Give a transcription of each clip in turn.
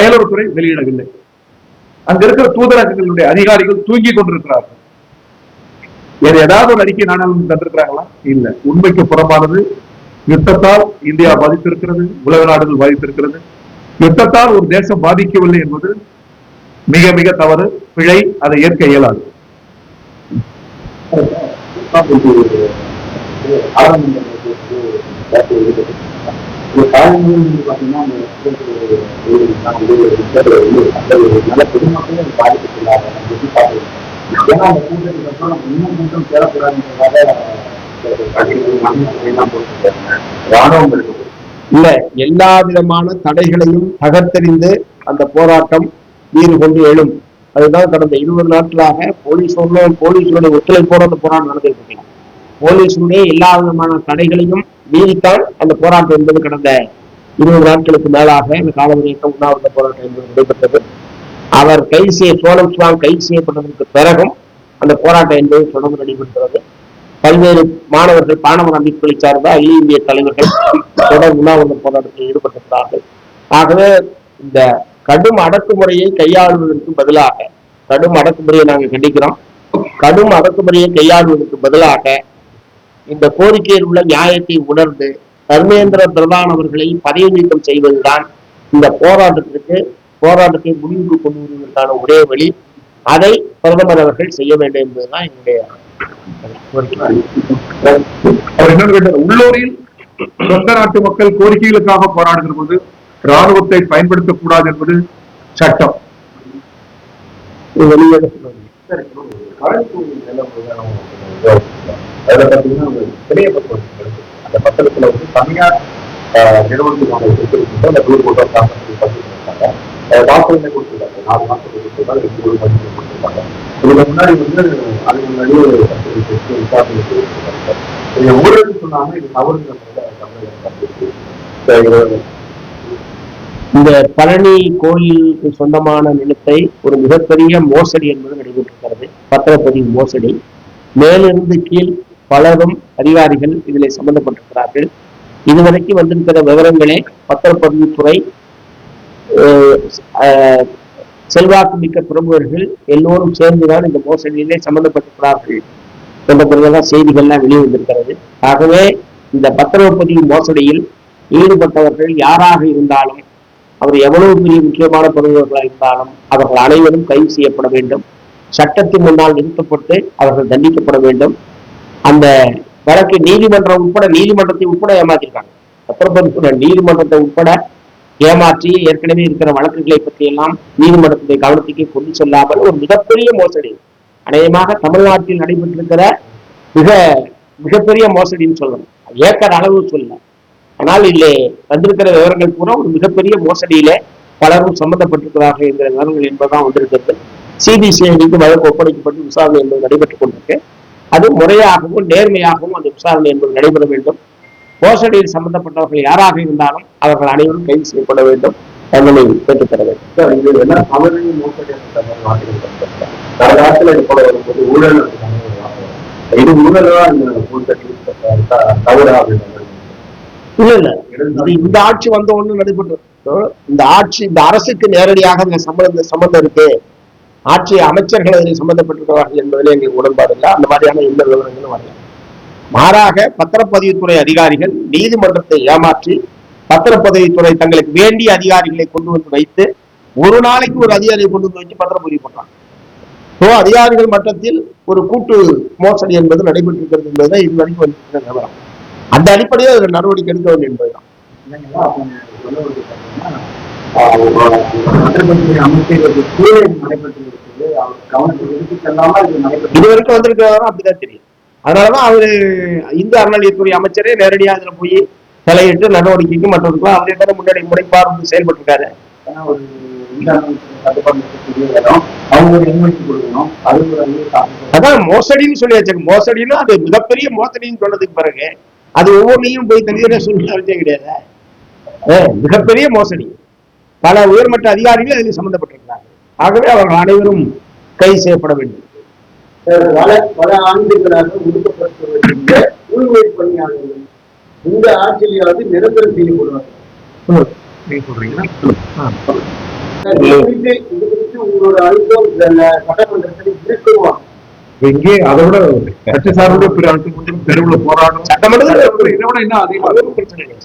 வெளியுறவுத்துறை வெளியிடவில்லை. அங்க இருக்கிற தூதரகங்களுடைய அதிகாரிகள் தூங்கி கொண்டிருக்கிறார்கள். வேற ஏதாவது ஒரு அறிக்கை நாடாளுமன்றம் தந்திருக்கிறாங்களா? இல்ல. உண்மைக்கு புறம்பானது. யுத்தத்தால் இந்தியா பாதித்திருக்கிறது, உலக நாடுகள் பாதித்திருக்கிறது. யுத்தத்தால் ஒரு தேசம் பாதிக்கவில்லை என்பது மிக மிக தவறு, பிழை. அதை ஏற்க இயலாது. இல்ல, எல்லா விதமான தடைகளையும் தகர்த்தெறிந்து அந்த போராட்டம் வீறு கொண்டு எழும். அதுதான் கடந்த 20 நாட்களாக போலீஸுடைய ஒத்துழைப்போடு அந்த போராட்டம் நடந்துட்டு இருக்கலாம். போலீஸுடைய எல்லா விதமான தடைகளையும் மீறித்தான் அந்த போராட்டம் என்பது கடந்த 20 நாட்களுக்கு மேலாக இந்த காலவரையற்ற உண்ணாவிரத போராட்டம் என்பது நடைபெற்றது. அவர் சோனம் சுவாங் கைது செய்யப்பட்டதற்கு பிறகும் அந்த போராட்டம் என்பது தொடர்ந்து நடைபெறுகிறது. பல்வேறு மாணவர் அமைப்புகளை சார்ந்த அகில இந்திய தலைவர்கள் தொடர் உண்ணாவிரத போராட்டத்தில் ஈடுபட்டிருக்கிறார்கள். ஆகவே இந்த கடும் அடக்குமுறையை கையாளுவதற்கு பதிலாக, கடும் அடக்குமுறையை நாங்கள் கண்டிக்கிறோம், கடும் அடக்குமுறையை கையாளுவதற்கு பதிலாக இந்த கோரிக்கையில் உள்ள நியாயத்தை உணர்ந்து தர்மேந்திர பிரதான் அவர்களை பதவி நீக்கம் செய்வதுதான் இந்த போராட்டத்தை முடிவுக்கு கொண்டு வருவதற்கான ஒரே வழி. அதை பிரதமர் அவர்கள் செய்ய வேண்டும் என்பதுதான் என்னுடைய உள்ளூரில் சொந்த நாட்டு மக்கள் கோரிக்கைகளுக்காக போராடுகிற போது ராணுவத்தை பயன்படுத்தக்கூடாது என்பது சட்டம். அதுல பாத்தீங்கன்னா அந்த பத்திரத்துல வந்து தனியார் நிறுவனத்துக்கான அந்த டூர் போட்டோ கொடுத்துருக்காங்க. வாக்குரிமை கொடுத்துருக்காங்க. 4 மாசத்துக்கு கொடுத்துருக்காங்க. 2 மதிப்பு கொடுத்துருக்காங்க. இதுக்கு முன்னாடி வந்து அதுக்கு முன்னாடியே விசாரணை கொடுத்துருக்காங்க. ஊழல் சொன்னாங்க. இது தவறுங்கிற இந்த பழனி கோயிலுக்கு சொந்தமான நிலத்தை ஒரு மிகப்பெரிய மோசடி என்பது நடைபெற்றிருக்கிறது. பத்திரப்பதிவு மோசடி. மேலிருந்து கீழ் பலரும் அதிகாரிகள் இதில் சம்பந்தப்பட்டிருக்கிறார்கள். இதுவரைக்கும் வந்திருக்கிற விவரங்களே பத்திரப்பதிவுத்துறை செல்வாக்கு மிக்க பிரமுகர்கள் எல்லோரும் சேர்ந்துதான் இந்த மோசடியிலே சம்பந்தப்பட்டிருக்கிறார்கள் என்ற பிறகுதான் செய்திகள்லாம் வெளிவந்திருக்கிறது. ஆகவே இந்த பத்திரப்பதிவு மோசடியில் ஈடுபட்டவர்கள் யாராக இருந்தாலும், அவர் எவ்வளவு பெரிய முக்கியமான பிரமுகர்களாக இருந்தாலும் அவர்கள் அனைவரும் கைது செய்யப்பட வேண்டும். சட்டத்தின் முன்னால் நிறுத்தப்பட்டு அவர்கள் தண்டிக்கப்பட வேண்டும். அந்த வழக்கு நீதிமன்றத்தை உட்பட ஏமாற்றிருக்காங்க. பத்திரப்பதிவு நீதிமன்றத்தை உட்பட ஏமாற்றி ஏற்கனவே இருக்கிற வழக்குகளை பற்றி எல்லாம் நீதிமன்றத்தை கவனத்துக்கு கொண்டு செல்லாமல் ஒரு மிகப்பெரிய மோசடி, அநேகமாக தமிழ்நாட்டில் நடைபெற்றிருக்கிற மிகப்பெரிய மோசடின்னு சொல்லணும். ஏக்கர் அளவு சொல்லலாம். ஆனால் இல்லை வந்திருக்கிற விவரங்கள் பூரா ஒரு மிகப்பெரிய மோசடியில பலரும் சம்பந்தப்பட்டிருக்கிறார்கள் என்கிற விவரங்கள் என்பதுதான் வந்திருக்கிறது. சிபிசிஐடிக்கு வழக்கு ஒப்படைக்கப்பட்டு விசாரணை என்பது நடைபெற்றுக் கொண்டிருக்கு. அது முறையாகவும் நேர்மையாகவும் அந்த விசாரணை என்பது நடைபெற வேண்டும். மோசடியில் சம்பந்தப்பட்டவர்கள் யாராக இருந்தாலும் அவர்கள் அனைவரும் கைது செய்யப்பட வேண்டும். தண்டனை பெற்றுத்தர வேண்டும். இல்ல இந்த ஆட்சி வந்த ஒண்ணு நடைபெற்று இந்த அரசுக்கு நேரடியாக சம்பந்தம் இருக்கு, ஆட்சி அமைச்சர்கள் அதில் சம்பந்தப்பட்டிருக்கிறார்கள் என்பதிலே எங்களுக்கு உடன்பாடு இல்லை. அந்த மாதிரியான எந்த விவரங்களும் வரல. மாறாக பத்திரப்பதிவுத்துறை அதிகாரிகள் நீதிமன்றத்தை ஏமாற்றி பத்திரப்பதிவுத்துறை தங்களுக்கு வேண்டிய அதிகாரிகளை கொண்டு வந்து வைத்து ஒரு நாளைக்கு ஒரு அதிகாரியை கொண்டு வந்து வச்சு பத்திரப்பதிவு பண்றாங்க. அதிகாரிகள் மட்டத்தில் ஒரு கூட்டு மோசடி என்பது நடைபெற்றிருக்கிறது என்பதுதான் இதுவரைக்கும் வந்து விவரம். அந்த அடிப்படையில் அதில் நடவடிக்கை எடுக்க வேண்டும் என்பதுதான். இதுவரைக்கும் வந்திருக்கிறவரும் அப்படிதான் தெரியும். அதனாலதான் அவரு இந்து அறநிலையத்துறை அமைச்சரே நேரடியாக அதுல போய் தலையிட்டு நடவடிக்கைக்கு மற்றவர்களுக்கும் அவரே தானே முன்னாடி முனைப்பார்ந்து செயல்பட்டு இருக்காரு. அதான் மோசடின்னு சொல்லியாச்சு. மோசடின்னு அது மிகப்பெரிய மோசடின்னு சொன்னதுக்கு பிறகு அது ஒவ்வொன்றையும் போய் தனியாக சொல்லி அவசியம் கிடையாது. மிகப்பெரிய மோசடி. பல உயர்மட்ட அதிகாரிகள் அதில் சம்பந்தப்பட்டிருக்கிறார்கள். ஆகவே அவர்கள் அனைவரும் கைது செய்யப்பட வேண்டும். பல ஆண்டுகளாக ஒடுக்கப்பட்ட உள்முறை பணியாளர்கள் இந்த ஆட்சியிலாவது நிரந்தரம் செய்யப்படுவார்கள். உங்களோட அழுத்தம் சட்டமன்றத்தில் இருக்குமா? எங்கே அதை விட கட்சி சார்புடைய பிற அழுத்தம் தெருவில் போராடும் சட்டமன்றத்தில் இதை விட இன்னும் அதிகமாக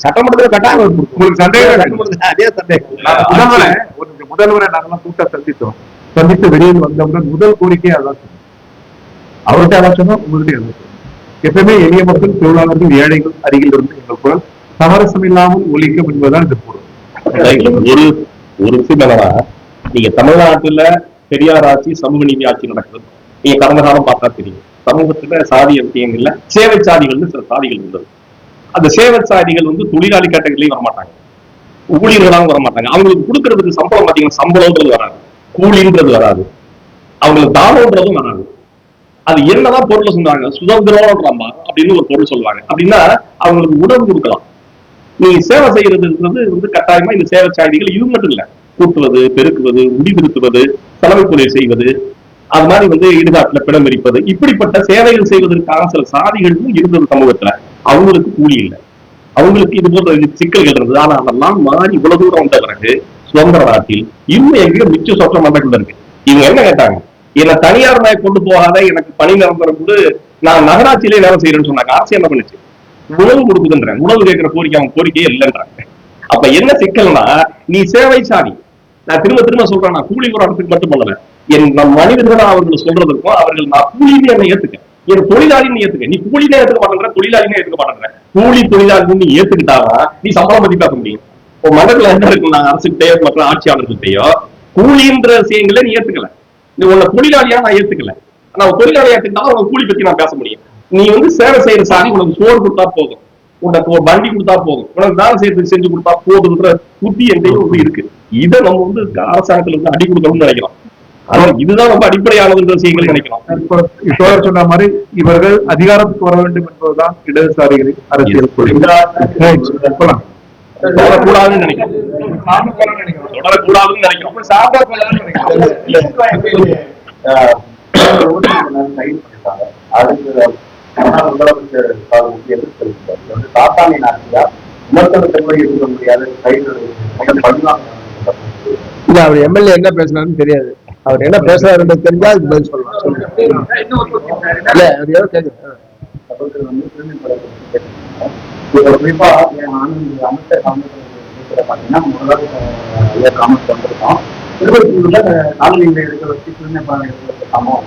சட்டமன்றத்தில் கட்டாயம் உங்களுக்கு சந்தேகம் அதே சந்தேகம். முதல்வரை நாங்கெல்லாம் கூட்டம் சந்தித்து வெளியில் வந்தவுடன் முதல் கோரிக்கையை அதான் சொன்னோம். அவர்கிட்ட அதான் சொன்னோம், உங்கள்கிட்ட அதான் சொன்னோம். எப்பவுமே எளிய மக்கள், தொழிலாளர்கள், ஏழைகள் அருகில் இருந்து எங்கள் குரல் சமரசம் இல்லாமல் ஒழிக்கும் என்பதுதான் இந்த பொருள். ஒரு விஷயம் என்னன்னா, நீங்க தமிழ்நாட்டுல பெரியார் ஆட்சி, சமூக நீதி ஆட்சி நடக்குது. நீங்க கடந்த காலம் பார்த்தா தெரியும். சமூகத்துல சாதிய விஷயங்கள்ல சேவை சாதிகள்னு சில சாதிகள் இருந்தது. அந்த சேவை சாதிகள் தொழிலாளி கேட்டகரிலையும் வரமாட்டாங்க, ஊழியர்களாகவும் வரமாட்டாங்க. அவங்களுக்கு கொடுக்கறதுக்கு சம்பளம் பாத்தீங்கன்னா சம்பளம்ன்றது வராது, கூலின்றது வராது, அவங்களுக்கு தானம்ன்றதும் வராது. அது என்னதான் பொருளை சொன்னாங்க, சுதந்திரம் அப்படின்னு ஒரு பொருள் சொல்லுவாங்க. அப்படின்னா அவங்களுக்கு உணவு கொடுக்கலாம். நீங்க சேவை செய்யறதுன்றது கட்டாயமா இந்த சேவை சாதிகள் இது மட்டும் இல்ல, கூட்டுவது, பெருக்குவது, முடிதிருத்துவது, தலைமை தொழில் செய்வது, அது மாதிரி ஈடுகாட்டுல பிணம் எரிப்பது, இப்படிப்பட்ட சேவைகள் செய்வதற்கான சில சாதிகள் இருந்தது சமூகத்துல. அவங்களுக்கு கூலி இல்லை, அவங்களுக்கு இது போன்ற சிக்கல்கள் இருந்தது. ஆனா அதெல்லாம் மாறி இவ்வளவு தூரம் வந்த பிறகு சுதந்திர நாட்டில் இன்னும் எங்கேயும் மிச்ச சொற்ற மண்டக்குள்ள இருக்கு. இவங்க என்ன கேட்டாங்க, என்னை தனியார் நாய் கொண்டு போகாத, எனக்கு பணி நிரந்தரம் போது நான் நகராட்சியிலே வேலை செய்யறேன்னு சொன்னாங்க. அரசு என்ன பண்ணுச்சு, உணவு கொடுக்குதுன்ற, உணவு கேட்கிற கோரிக்கை அவங்க கோரிக்கையே இல்லைன்றாங்க. அப்ப என்ன சிக்கல்னா, நீ சேவை சாதி, நான் திரும்ப திரும்ப சொல்றேன், நான் கூலி போராட்டத்துக்கு மட்டும் பண்ணல, நம் மனிதர்களா அவர்கள் சொல்றதுக்கும் அவர்கள் நான் கூலின்னு என்னை ஏத்துக்க, என் தொழிலாளின்னு ஏத்துக்க. நீ கூலினே ஏத்துக்க மாட்டேன்ற, தொழிலாளினே ஏத்துக்க மாட்டேன்ற. கூலி தொழிலாளி நீ ஏத்துக்கிட்டாதான் நீ சம்பளம் பத்தி பார்க்க முடியும். இப்போ மண்டல என்ன இருக்கு, நான் அரசுகிட்டயோ மற்ற ஆட்சியாளர்கள்கிட்டயோ கூலின்ற விஷயங்களை நீ ஏத்துக்கல, நீ உன்னை தொழிலாளியா நான் ஏத்துக்கல. ஆனா தொழிலாளியா ஏத்துக்கிட்டா உங்க கூலி பத்தி நான் பேச முடியும். நீ சேவை செய்யற சாதி, உனக்கு சோறு கொடுத்தா போதும், உனக்கு ஒரு வண்டி கொடுத்தா போதும், உனக்கு வேலை செய்யறதுக்கு செஞ்சு கொடுத்தா போதுன்ற புத்தி எந்தையும் இருக்கு. இதை நம்ம அரசாங்கத்துல அடி கொடுக்கணும்னு நினைக்கிறோம். ஆனா இதுதான் ரொம்ப அடிப்படையானது விஷயங்கள் நினைக்கிறோம். இப்போ சொன்ன மாதிரி இவர்கள் அதிகாரத்துக்கு வர வேண்டும் என்பதுதான் இடதுசாரிகளின் அரசியல் தொடரக்கூடாதுன்னு நினைக்கிறோம், தொடரக்கூடாதுன்னு நினைக்கிறோம். முதலமைச்சர் சாத்தானின் ஆட்சியா விமர்சனத்தை இருக்க முடியாது. இல்ல, அவர் எம்எல்ஏ என்ன பேசினாருன்னு தெரியாது. அவர் என்ன பேசுறாருன்றது தெரிஞ்சா அதுக்கு பதில் சொல்லலாம். இல்ல அவர் ஏதோ கேட்குறேன். குறிப்பா அமைச்சர் பாத்தீங்கன்னா முதல்வர் காமெண்ட் வந்திருக்கோம். 23 நாளில் எடுக்க வச்சு தூய்மை சம்பவம்.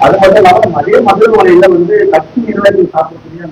அது மட்டும் இல்லாம அதே மதுரை மலையில கட்சி நிர்வாகிகள் சாப்பிடக்கூடிய